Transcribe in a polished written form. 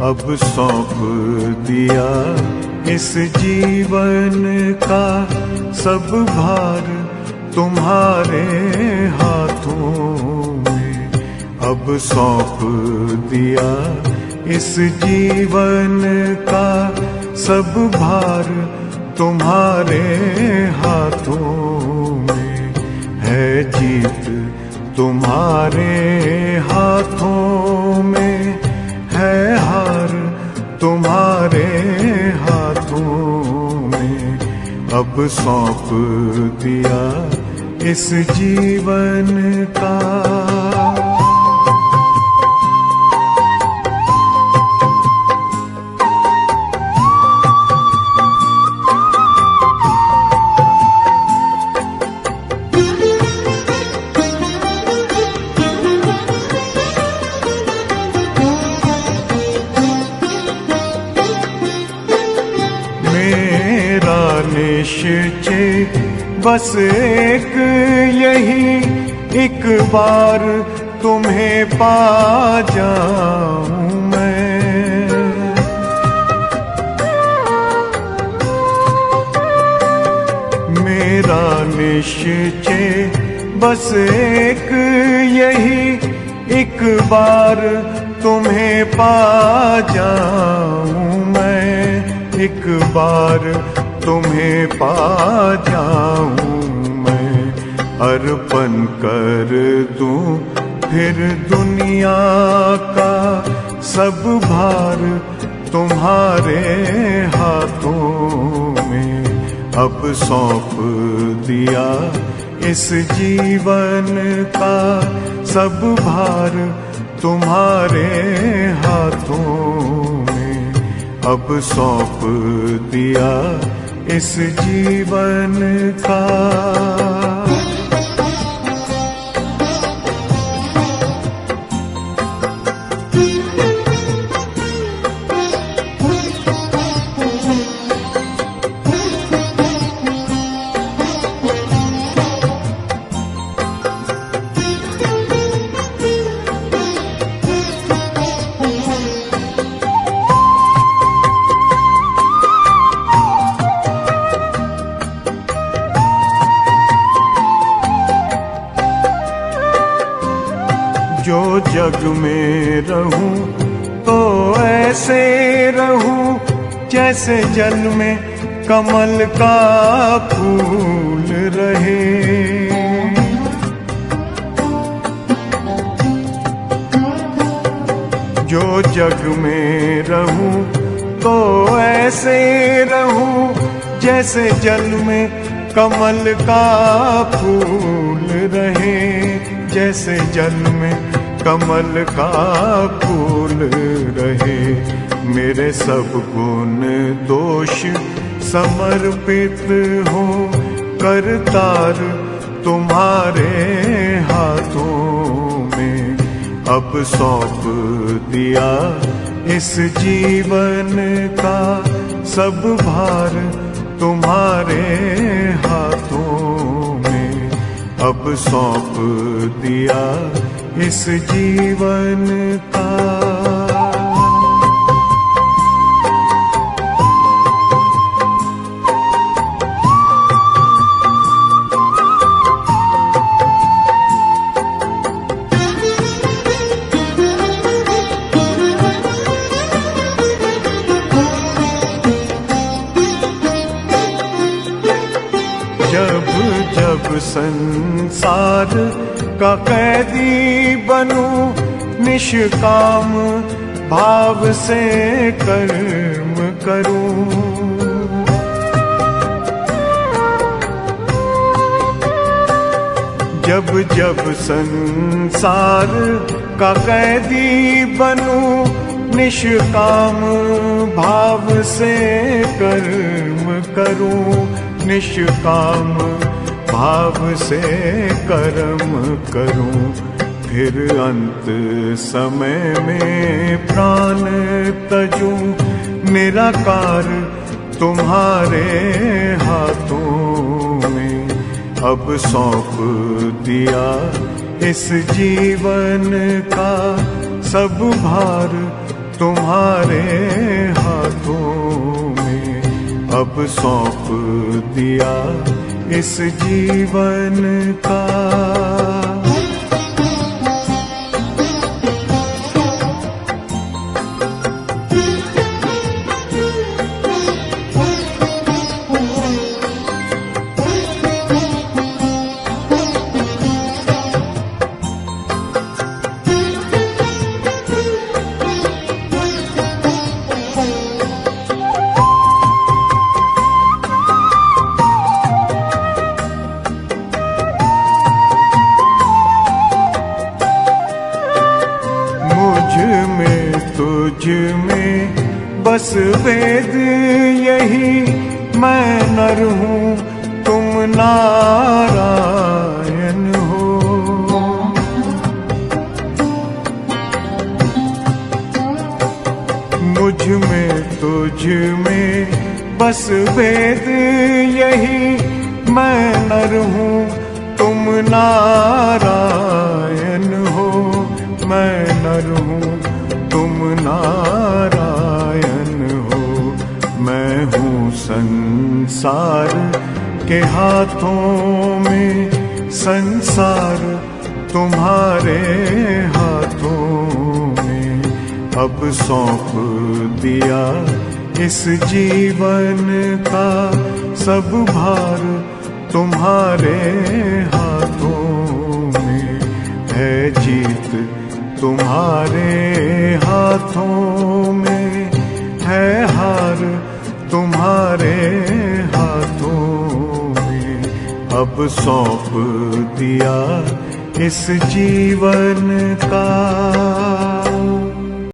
अब सौंप दिया इस जीवन का सब भार तुम्हारे हाथों में। अब सौंप दिया इस जीवन का सब भार तुम्हारे हाथों में। है जीत तुम्हारे हाथों में, है हार तुम्हारे हाथों में। अब सौंप दिया इस जीवन का। मेरा निश्चय बस एक यही, एक बार तुम्हें पा जाऊं मैं। मेरा निश्चय बस एक यही, एक बार तुम्हें पा जाऊं मैं। एक बार तुम्हें पा जाऊं मैं। अर्पण कर दूं फिर दुनिया का सब भार तुम्हारे हाथों में। अब सौंप दिया इस जीवन का सब भार तुम्हारे हाथों में। अब सौंप दिया इस जीवन का। जो जग में रहूं तो ऐसे रहूं जैसे जल में कमल का फूल रहे। जो जग में रहूं तो ऐसे रहूं जैसे जल में कमल का फूल रहे। जैसे जल में कमल का फूल रहे। मेरे सब गुण दोष समर्पित हो करतार तुम्हारे हाथों में। अब सौंप दिया इस जीवन का सब भार तुम्हारे हाथों में। अब सौंप दिया इस जीवन का। जब जब संसार का कैदी बनूं निष्काम भाव से कर्म करूं। जब जब संसार का कैदी बनूं निष्काम भाव से कर्म करूं। निष्काम भाव से कर्म करूं। फिर अंत समय में प्राण तजूं निराकार तुम्हारे हाथों में। अब सौंप दिया इस जीवन का सब भार तुम्हारे हाथों में अब सौंप दिया इस जीवन का। तुझ में बस वेद यही, मैं नर हूँ तुम नारायण हो। मुझ में तुझ में बस वेद यही, मैं नर हूँ तुम नारायण हो। मैं नर हूँ तुम नारायण हो। मैं हूँ संसार के हाथों में, संसार तुम्हारे हाथों में अब सौंप दिया इस जीवन का। सब भार तुम्हारे हाथों में है, जीत तुम्हारे हाथों में है, हार तुम्हारे हाथों में अब सौंप दिया इस जीवन का।